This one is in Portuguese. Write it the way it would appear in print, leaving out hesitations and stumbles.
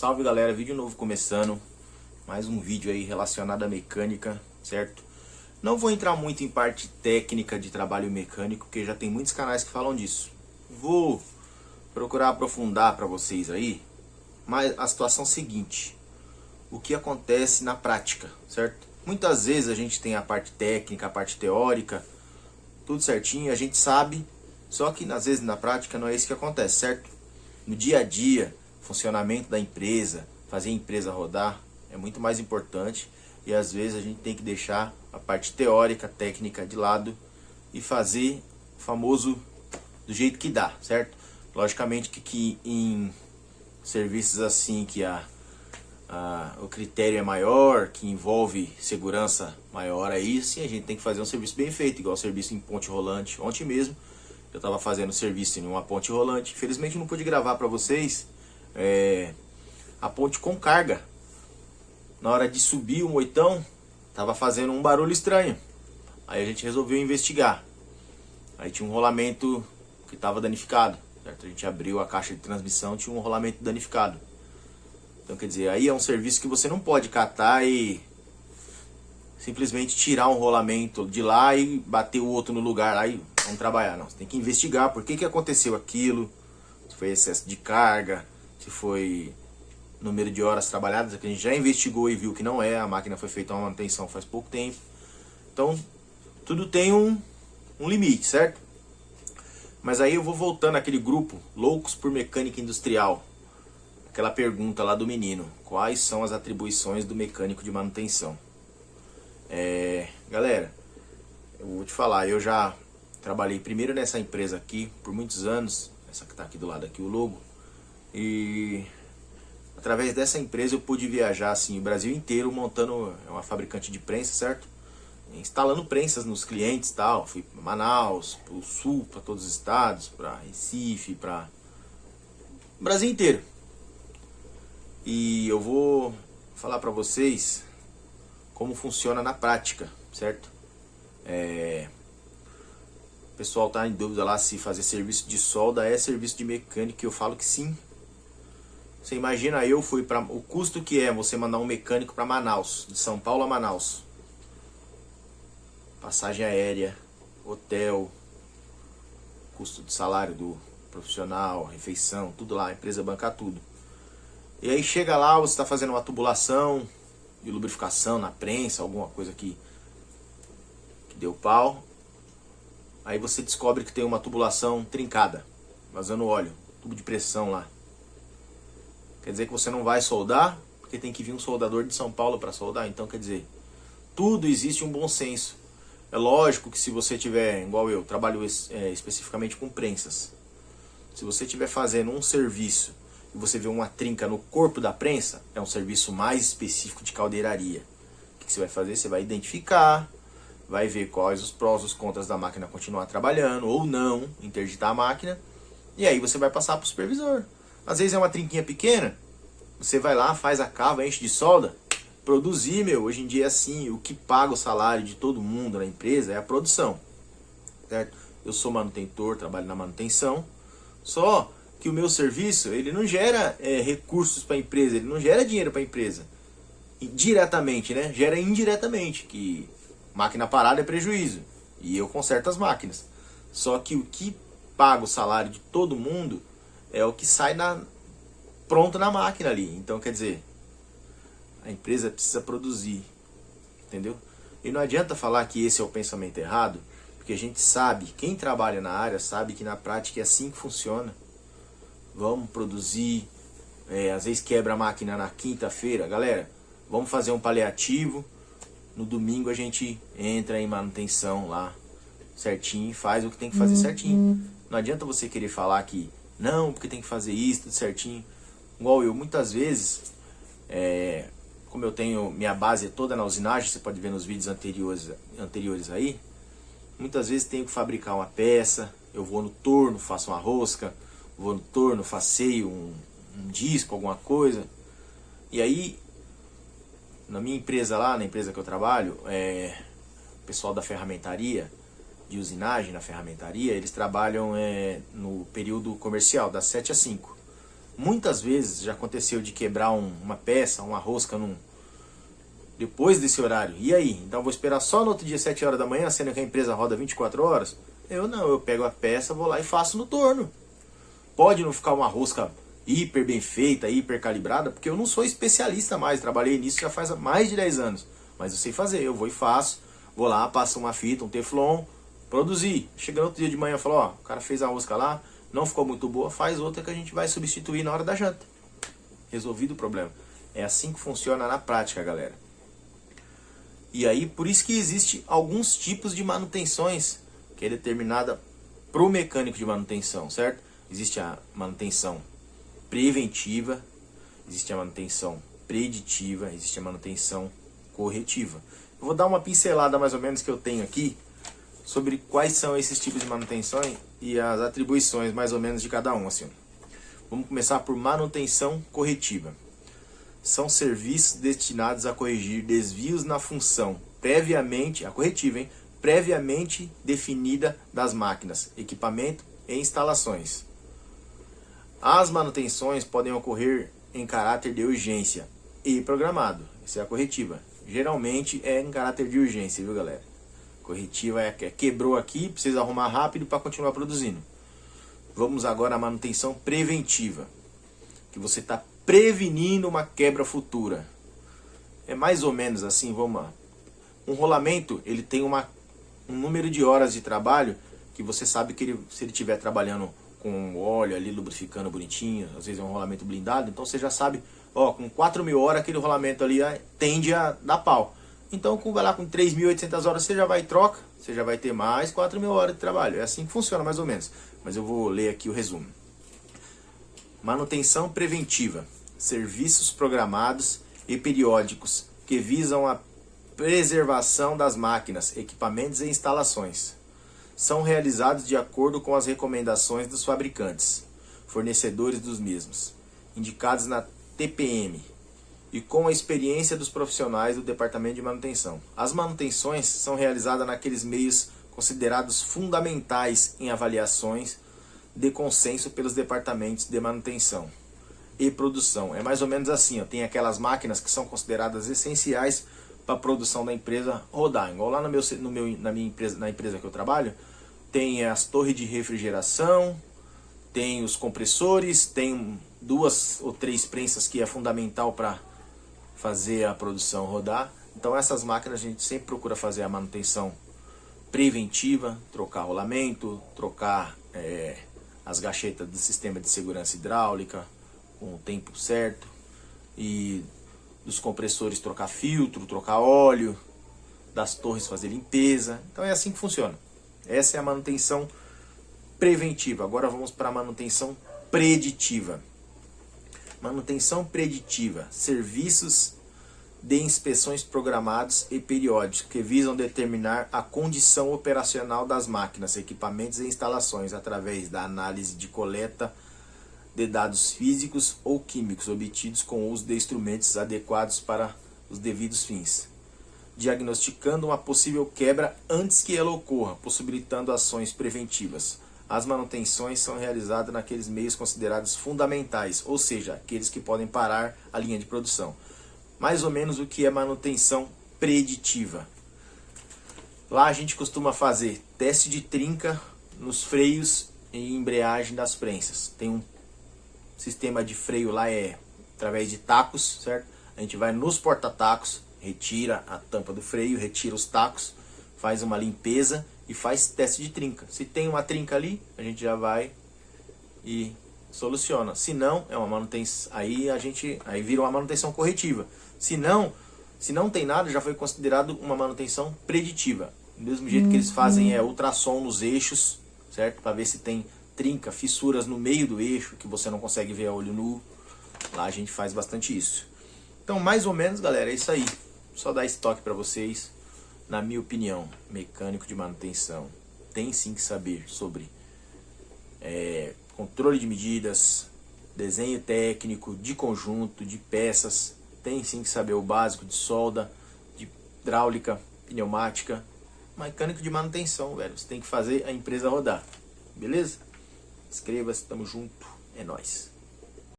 Salve galera, vídeo novo começando. Mais um vídeo aí relacionado à mecânica, certo? Não vou entrar muito em parte técnica de trabalho mecânico, porque já tem muitos canais que falam disso. Vou procurar aprofundar para vocês aí, mas a situação é a seguinte: o que acontece na prática, certo? Muitas vezes a gente tem a parte técnica, a parte teórica, tudo certinho, a gente sabe, só que às vezes na prática não é isso que acontece, certo? No dia a dia, funcionamento da empresa, fazer a empresa rodar é muito mais importante, e às vezes a gente tem que deixar a parte teórica, técnica de lado e fazer o famoso do jeito que dá, certo? Logicamente que em serviços assim que o critério é maior, que envolve segurança maior, aí sim a gente tem que fazer um serviço bem feito, igual o serviço em ponte rolante. Ontem mesmo eu estava fazendo serviço em uma ponte rolante. Infelizmente não pude gravar para vocês a ponte com carga. Na hora de subir o moitão, estava fazendo um barulho estranho. Aí a gente resolveu investigar. Aí tinha um rolamento que estava danificado, certo? A gente abriu a caixa de transmissão, tinha um rolamento danificado. Então quer dizer, aí é um serviço que você não pode catar e simplesmente tirar um rolamento de lá e bater o outro no lugar lá e vamos trabalhar. Não, você tem que investigar por que aconteceu aquilo, se foi excesso de carga, se foi número de horas trabalhadas, que a gente já investigou e viu que não é, a máquina foi feita uma manutenção faz pouco tempo. Então, tudo tem um limite, certo? Mas aí eu vou voltando àquele grupo, Loucos por Mecânica Industrial. Aquela pergunta lá do menino, quais são as atribuições do mecânico de manutenção? Galera, eu vou te falar, eu já trabalhei primeiro nessa empresa aqui por muitos anos, essa que está aqui do lado aqui, o logo, e através dessa empresa eu pude viajar assim o Brasil inteiro montando, é uma fabricante de prensa, certo? Instalando prensas nos clientes e tal. Fui para Manaus, para o Sul, para todos os estados, para Recife, para o Brasil inteiro. E eu vou falar para vocês como funciona na prática, certo? O pessoal está em dúvida lá se fazer serviço de solda é serviço de mecânico, e eu falo que sim. Você imagina, eu fui para o custo que é você mandar um mecânico para Manaus, de São Paulo a Manaus. Passagem aérea, hotel, custo de salário do profissional, refeição, tudo lá, a empresa banca tudo. E aí chega lá, você está fazendo uma tubulação de lubrificação na prensa, alguma coisa que deu pau. Aí você descobre que tem uma tubulação trincada, vazando óleo, tubo de pressão lá. Quer dizer que você não vai soldar, porque tem que vir um soldador de São Paulo para soldar. Então quer dizer, tudo existe um bom senso. É lógico que se você tiver, igual eu, trabalho especificamente com prensas. Se você estiver fazendo um serviço e você vê uma trinca no corpo da prensa, é um serviço mais específico de caldeiraria. O que você vai fazer? Você vai identificar, vai ver quais os prós e os contras da máquina continuar trabalhando ou não, interditar a máquina, e aí você vai passar para o supervisor. Às vezes é uma trinquinha pequena, você vai lá, faz a cava, enche de solda. Produzir, hoje em dia é assim, o que paga o salário de todo mundo na empresa é a produção, certo? Eu sou manutentor, trabalho na manutenção, só que o meu serviço, ele não gera recursos para a empresa, ele não gera dinheiro para a empresa, diretamente, né? Gera indiretamente, que máquina parada é prejuízo, e eu conserto as máquinas. Só que o que paga o salário de todo mundo é o que sai pronto na máquina ali. Então quer dizer, a empresa precisa produzir, entendeu? E não adianta falar que esse é o pensamento errado, porque a gente sabe, quem trabalha na área sabe que na prática é assim que funciona. Vamos produzir, às vezes quebra a máquina na quinta-feira, galera, vamos fazer um paliativo, no domingo a gente entra em manutenção lá, certinho, e faz o que tem que fazer certinho. Não adianta você querer falar que, não, porque tem que fazer isso, tudo certinho. Igual eu, muitas vezes, como eu tenho minha base toda na usinagem, você pode ver nos vídeos anteriores aí, muitas vezes tenho que fabricar uma peça, eu vou no torno, faço uma rosca, vou no torno, faceio um disco, alguma coisa. E aí, na minha empresa lá, na empresa que eu trabalho, o pessoal da ferramentaria, de usinagem na ferramentaria, eles trabalham no período comercial, das 7 às 5. Muitas vezes já aconteceu de quebrar uma peça, uma rosca depois desse horário. E aí? Então eu vou esperar só no outro dia, 7 horas da manhã, sendo que a empresa roda 24 horas? Eu não, eu pego a peça, vou lá e faço no torno. Pode não ficar uma rosca hiper bem feita, hiper calibrada, porque eu não sou especialista mais, trabalhei nisso já faz mais de 10 anos. Mas eu sei fazer, eu vou e faço, vou lá, passo uma fita, um teflon, produzi. Chegando outro dia de manhã, eu falo, ó, o cara fez a rosca lá, não ficou muito boa, faz outra que a gente vai substituir na hora da janta. Resolvido o problema. É assim que funciona na prática, galera. E aí, por isso que existe alguns tipos de manutenções que é determinada pro mecânico de manutenção, certo? Existe a manutenção preventiva, existe a manutenção preditiva, existe a manutenção corretiva. Eu vou dar uma pincelada mais ou menos que eu tenho aqui sobre quais são esses tipos de manutenção e as atribuições mais ou menos de cada um. Assim. Vamos começar por manutenção corretiva. São serviços destinados a corrigir desvios na função previamente, a corretiva, hein? Previamente definida das máquinas, equipamento e instalações. As manutenções podem ocorrer em caráter de urgência e programado. Essa é a corretiva. Geralmente é em caráter de urgência, viu, galera? Corretiva é quebrou aqui, precisa arrumar rápido para continuar produzindo. Vamos agora à manutenção preventiva, que você está prevenindo uma quebra futura. É mais ou menos assim, vamos lá. Um rolamento, ele tem um número de horas de trabalho que você sabe que se ele estiver trabalhando com óleo ali, lubrificando bonitinho, às vezes é um rolamento blindado, então você já sabe, ó, com 4.000 horas aquele rolamento ali tende a dar pau. Então, vai lá com 3.800 horas, você já vai e troca, você já vai ter mais 4.000 horas de trabalho. É assim que funciona mais ou menos, mas eu vou ler aqui o resumo. Manutenção preventiva. Serviços programados e periódicos que visam a preservação das máquinas, equipamentos e instalações. São realizados de acordo com as recomendações dos fabricantes, fornecedores dos mesmos, indicados na TPM, e com a experiência dos profissionais do departamento de manutenção. As manutenções são realizadas naqueles meios considerados fundamentais em avaliações de consenso pelos departamentos de manutenção e produção. É mais ou menos assim, ó, tem aquelas máquinas que são consideradas essenciais para a produção da empresa rodar. Igual lá na empresa que eu trabalho, tem as torres de refrigeração, tem os compressores, tem 2 ou 3 prensas que é fundamental para fazer a produção rodar. Então essas máquinas a gente sempre procura fazer a manutenção preventiva, trocar rolamento, trocar as gachetas do sistema de segurança hidráulica com o tempo certo, e dos compressores trocar filtro, trocar óleo, das torres fazer limpeza. Então é assim que funciona. Essa é a manutenção preventiva. Agora vamos para a manutenção preditiva. Manutenção preditiva, serviços de inspeções programados e periódicos que visam determinar a condição operacional das máquinas, equipamentos e instalações através da análise de coleta de dados físicos ou químicos obtidos com o uso de instrumentos adequados para os devidos fins, diagnosticando uma possível quebra antes que ela ocorra, possibilitando ações preventivas. As manutenções são realizadas naqueles meios considerados fundamentais, ou seja, aqueles que podem parar a linha de produção. Mais ou menos o que é manutenção preditiva. Lá a gente costuma fazer teste de trinca nos freios e embreagem das prensas. Tem um sistema de freio lá, através de tacos, certo? A gente vai nos porta-tacos, retira a tampa do freio, retira os tacos, faz uma limpeza e faz teste de trinca. Se tem uma trinca ali, a gente já vai e soluciona. Se não, é uma manutenção, aí vira uma manutenção corretiva. Se não tem nada, já foi considerado uma manutenção preditiva. Do mesmo jeito que eles fazem ultrassom nos eixos, certo? Para ver se tem trinca, fissuras no meio do eixo que você não consegue ver a olho nu. Lá a gente faz bastante isso. Então, mais ou menos, galera, é isso aí. Só dar esse toque para vocês. Na minha opinião, mecânico de manutenção tem sim que saber sobre controle de medidas, desenho técnico, de conjunto, de peças. Tem sim que saber o básico de solda, de hidráulica, pneumática. Mecânico de manutenção, velho. Você tem que fazer a empresa rodar. Beleza? Inscreva-se, tamo junto. É nóis.